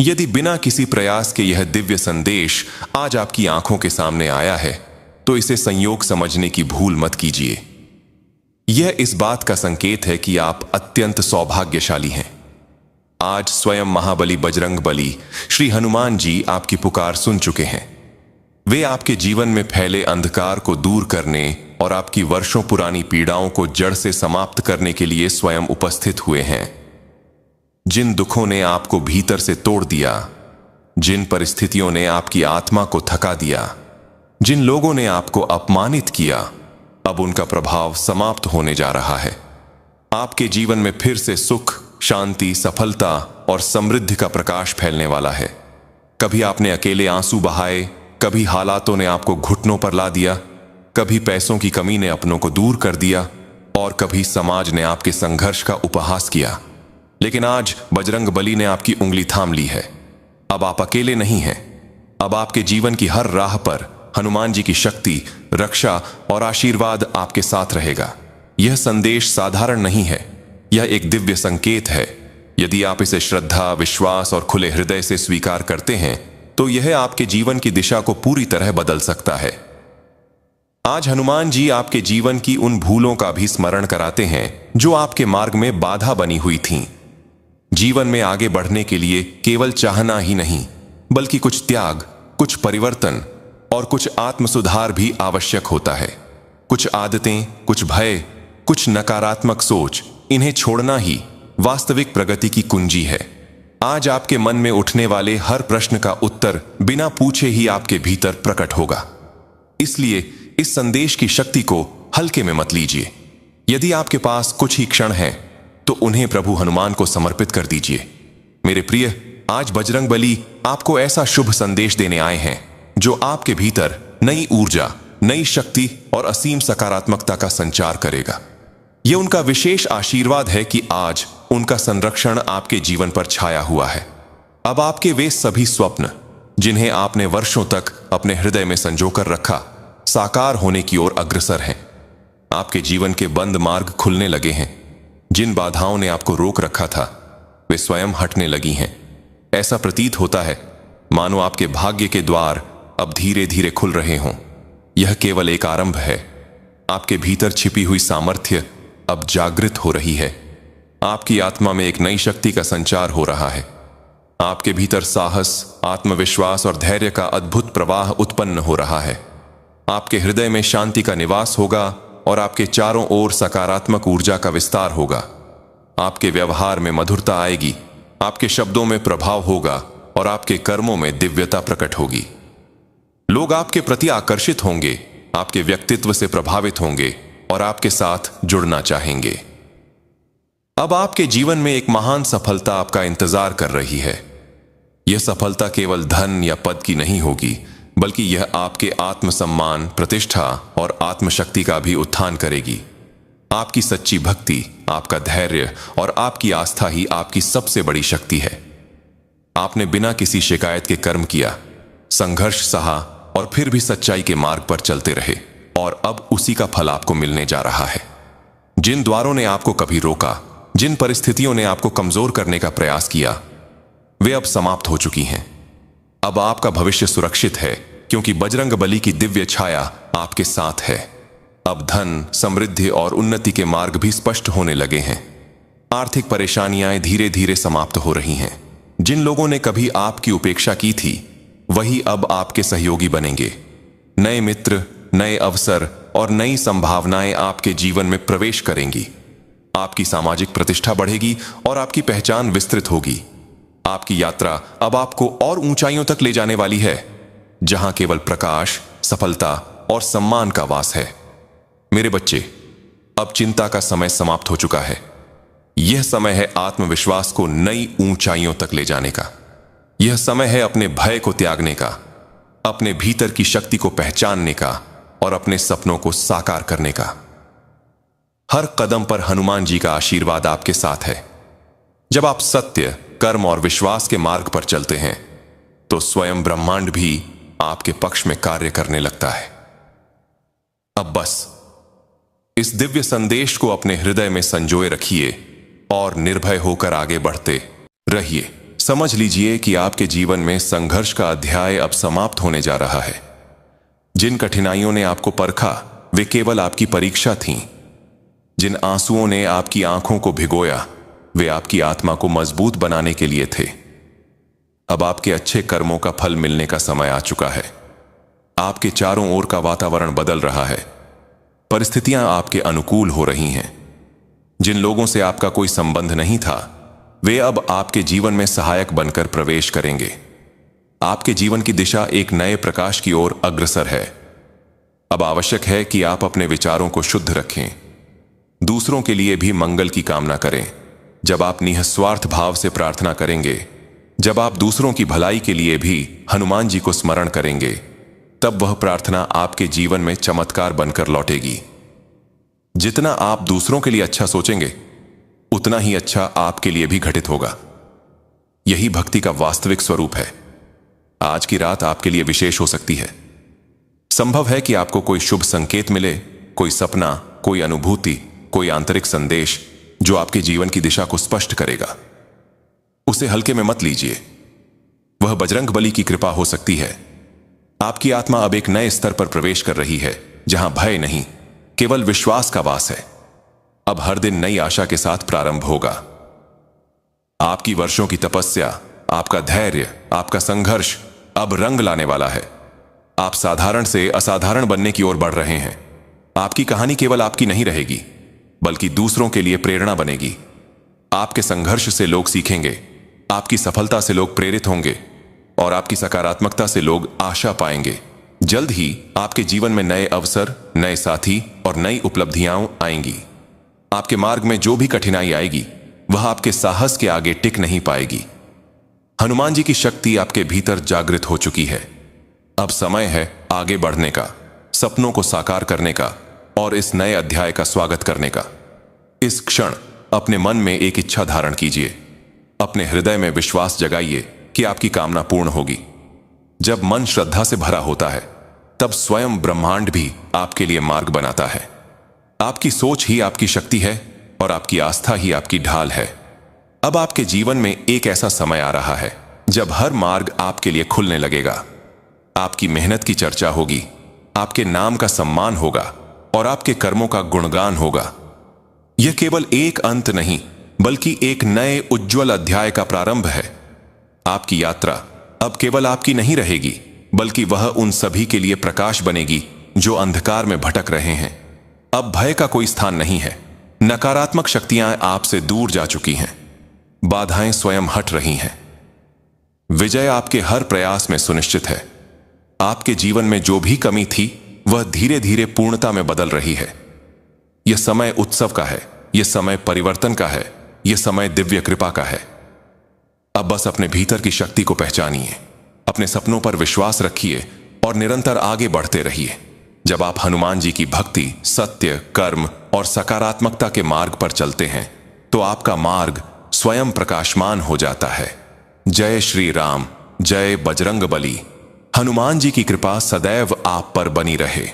यदि बिना किसी प्रयास के यह दिव्य संदेश आज आपकी आंखों के सामने आया है, तो इसे संयोग समझने की भूल मत कीजिए। यह इस बात का संकेत है कि आप अत्यंत सौभाग्यशाली हैं। आज स्वयं महाबली बजरंगबली श्री हनुमान जी आपकी पुकार सुन चुके हैं। वे आपके जीवन में फैले अंधकार को दूर करने और आपकी वर्षों पुरानी पीड़ाओं को जड़ से समाप्त करने के लिए स्वयं उपस्थित हुए हैं। जिन दुखों ने आपको भीतर से तोड़ दिया, जिन परिस्थितियों ने आपकी आत्मा को थका दिया, जिन लोगों ने आपको अपमानित किया, अब उनका प्रभाव समाप्त होने जा रहा है। आपके जीवन में फिर से सुख, शांति, सफलता और समृद्धि का प्रकाश फैलने वाला है। कभी आपने अकेले आंसू बहाए, कभी हालातों ने आपको घुटनों पर ला दिया, कभी पैसों की कमी ने अपनों को दूर कर दिया और कभी समाज ने आपके संघर्ष का उपहास किया। लेकिन आज बजरंगबली ने आपकी उंगली थाम ली है। अब आप अकेले नहीं हैं। अब आपके जीवन की हर राह पर हनुमान जी की शक्ति, रक्षा और आशीर्वाद आपके साथ रहेगा। यह संदेश साधारण नहीं है, यह एक दिव्य संकेत है। यदि आप इसे श्रद्धा, विश्वास और खुले हृदय से स्वीकार करते हैं, तो यह आपके जीवन की दिशा को पूरी तरह बदल सकता है। आज हनुमान जी आपके जीवन की उन भूलों का भी स्मरण कराते हैं जो आपके मार्ग में बाधा बनी हुई थीं। जीवन में आगे बढ़ने के लिए केवल चाहना ही नहीं, बल्कि कुछ त्याग, कुछ परिवर्तन और कुछ आत्मसुधार भी आवश्यक होता है। कुछ आदतें, कुछ भय, कुछ नकारात्मक सोच, इन्हें छोड़ना ही वास्तविक प्रगति की कुंजी है। आज आपके मन में उठने वाले हर प्रश्न का उत्तर बिना पूछे ही आपके भीतर प्रकट होगा। इसलिए इस संदेश की शक्ति को हल्के में मत लीजिए। यदि आपके पास कुछ ही क्षण हैं, तो उन्हें प्रभु हनुमान को समर्पित कर दीजिए। मेरे प्रिय, आज बजरंगबली आपको ऐसा शुभ संदेश देने आए हैं जो आपके भीतर नई ऊर्जा, नई शक्ति और असीम सकारात्मकता का संचार करेगा। यह उनका विशेष आशीर्वाद है कि आज उनका संरक्षण आपके जीवन पर छाया हुआ है। अब आपके वे सभी स्वप्न, जिन्हें आपने वर्षों तक अपने हृदय में संजोकर रखा, साकार होने की ओर अग्रसर हैं। आपके जीवन के बंद मार्ग खुलने लगे हैं। जिन बाधाओं ने आपको रोक रखा था, वे स्वयं हटने लगी हैं। ऐसा प्रतीत होता है मानो आपके भाग्य के द्वार अब धीरे धीरे खुल रहे हों। यह केवल एक आरंभ है। आपके भीतर छिपी हुई सामर्थ्य अब जागृत हो रही है। आपकी आत्मा में एक नई शक्ति का संचार हो रहा है। आपके भीतर साहस, आत्मविश्वास और धैर्य का अद्भुत प्रवाह उत्पन्न हो रहा है। आपके हृदय में शांति का निवास होगा और आपके चारों ओर सकारात्मक ऊर्जा का विस्तार होगा। आपके व्यवहार में मधुरता आएगी, आपके शब्दों में प्रभाव होगा और आपके कर्मों में दिव्यता प्रकट होगी। लोग आपके प्रति आकर्षित होंगे, आपके व्यक्तित्व से प्रभावित होंगे और आपके साथ जुड़ना चाहेंगे। अब आपके जीवन में एक महान सफलता आपका इंतजार कर रही है। यह सफलता केवल धन या पद की नहीं होगी, बल्कि यह आपके आत्मसम्मान, प्रतिष्ठा और आत्मशक्ति का भी उत्थान करेगी। आपकी सच्ची भक्ति, आपका धैर्य और आपकी आस्था ही आपकी सबसे बड़ी शक्ति है। आपने बिना किसी शिकायत के कर्म किया, संघर्ष सहा और फिर भी सच्चाई के मार्ग पर चलते रहे और अब उसी का फल आपको मिलने जा रहा है। जिन द्वारों ने आपको कभी रोका, जिन परिस्थितियों ने आपको कमजोर करने का प्रयास किया, वे अब समाप्त हो चुकी हैं। अब आपका भविष्य सुरक्षित है, क्योंकि बजरंगबली की दिव्य छाया आपके साथ है। अब धन, समृद्धि और उन्नति के मार्ग भी स्पष्ट होने लगे हैं। आर्थिक परेशानियां धीरे धीरे समाप्त हो रही हैं। जिन लोगों ने कभी आपकी उपेक्षा की थी, वही अब आपके सहयोगी बनेंगे। नए मित्र, नए अवसर और नई संभावनाएं आपके जीवन में प्रवेश करेंगी। आपकी सामाजिक प्रतिष्ठा बढ़ेगी और आपकी पहचान विस्तृत होगी। आपकी यात्रा अब आपको और ऊंचाइयों तक ले जाने वाली है, जहां केवल प्रकाश, सफलता और सम्मान का वास है। मेरे बच्चे, अब चिंता का समय समाप्त हो चुका है। यह समय है आत्मविश्वास को नई ऊंचाइयों तक ले जाने का। यह समय है अपने भय को त्यागने का, अपने भीतर की शक्ति को पहचानने का और अपने सपनों को साकार करने का। हर कदम पर हनुमान जी का आशीर्वाद आपके साथ है। जब आप सत्य, कर्म और विश्वास के मार्ग पर चलते हैं, तो स्वयं ब्रह्मांड भी आपके पक्ष में कार्य करने लगता है। अब बस इस दिव्य संदेश को अपने हृदय में संजोए रखिए और निर्भय होकर आगे बढ़ते रहिए। समझ लीजिए कि आपके जीवन में संघर्ष का अध्याय अब समाप्त होने जा रहा है। जिन कठिनाइयों ने आपको परखा वे केवल आपकी परीक्षा थीं। जिन आंसुओं ने आपकी आंखों को भिगोया वे आपकी आत्मा को मजबूत बनाने के लिए थे। अब आपके अच्छे कर्मों का फल मिलने का समय आ चुका है। आपके चारों ओर का वातावरण बदल रहा है। परिस्थितियां आपके अनुकूल हो रही हैं। जिन लोगों से आपका कोई संबंध नहीं था वे अब आपके जीवन में सहायक बनकर प्रवेश करेंगे। आपके जीवन की दिशा एक नए प्रकाश की ओर अग्रसर है। अब आवश्यक है कि आप अपने विचारों को शुद्ध रखें, दूसरों के लिए भी मंगल की कामना करें। जब आप निस्वार्थ भाव से प्रार्थना करेंगे, जब आप दूसरों की भलाई के लिए भी हनुमान जी को स्मरण करेंगे, तब वह प्रार्थना आपके जीवन में चमत्कार बनकर लौटेगी। जितना आप दूसरों के लिए अच्छा सोचेंगे उतना ही अच्छा आपके लिए भी घटित होगा। यही भक्ति का वास्तविक स्वरूप है। आज की रात आपके लिए विशेष हो सकती है। संभव है कि आपको कोई शुभ संकेत मिले, कोई सपना, कोई अनुभूति, कोई आंतरिक संदेश जो आपके जीवन की दिशा को स्पष्ट करेगा। उसे हल्के में मत लीजिए। वह बजरंगबली की कृपा हो सकती है। आपकी आत्मा अब एक नए स्तर पर प्रवेश कर रही है जहां भय नहीं, केवल विश्वास का वास है। अब हर दिन नई आशा के साथ प्रारंभ होगा। आपकी वर्षों की तपस्या, आपका धैर्य, आपका संघर्ष अब रंग लाने वाला है। आप साधारण से असाधारण बनने की ओर बढ़ रहे हैं। आपकी कहानी केवल आपकी नहीं रहेगी बल्कि दूसरों के लिए प्रेरणा बनेगी। आपके संघर्ष से लोग सीखेंगे, आपकी सफलता से लोग प्रेरित होंगे और आपकी सकारात्मकता से लोग आशा पाएंगे। जल्द ही आपके जीवन में नए अवसर, नए साथी और नई उपलब्धियां आएंगी। आपके मार्ग में जो भी कठिनाई आएगी वह आपके साहस के आगे टिक नहीं पाएगी। हनुमान जी की शक्ति आपके भीतर जागृत हो चुकी है। अब समय है आगे बढ़ने का, सपनों को साकार करने का और इस नए अध्याय का स्वागत करने का। इस क्षण अपने मन में एक इच्छा धारण कीजिए। अपने हृदय में विश्वास जगाइए कि आपकी कामना पूर्ण होगी। जब मन श्रद्धा से भरा होता है तब स्वयं ब्रह्मांड भी आपके लिए मार्ग बनाता है। आपकी सोच ही आपकी शक्ति है और आपकी आस्था ही आपकी ढाल है। अब आपके जीवन में एक ऐसा समय आ रहा है जब हर मार्ग आपके लिए खुलने लगेगा। आपकी मेहनत की चर्चा होगी, आपके नाम का सम्मान होगा और आपके कर्मों का गुणगान होगा। यह केवल एक अंत नहीं बल्कि एक नए उज्जवल अध्याय का प्रारंभ है। आपकी यात्रा अब केवल आपकी नहीं रहेगी बल्कि वह उन सभी के लिए प्रकाश बनेगी जो अंधकार में भटक रहे हैं। अब भय का कोई स्थान नहीं है। नकारात्मक शक्तियां आपसे दूर जा चुकी हैं। बाधाएं स्वयं हट रही हैं। विजय आपके हर प्रयास में सुनिश्चित है। आपके जीवन में जो भी कमी थी वह धीरे धीरे पूर्णता में बदल रही है। यह समय उत्सव का है, यह समय परिवर्तन का है, यह समय दिव्य कृपा का है। अब बस अपने भीतर की शक्ति को पहचानिए, अपने सपनों पर विश्वास रखिए और निरंतर आगे बढ़ते रहिए। जब आप हनुमान जी की भक्ति, सत्य, कर्म और सकारात्मकता के मार्ग पर चलते हैं तो आपका मार्ग स्वयं प्रकाशमान हो जाता है। जय श्री राम, जय बजरंगबली। हनुमान जी की कृपा सदैव आप पर बनी रहे।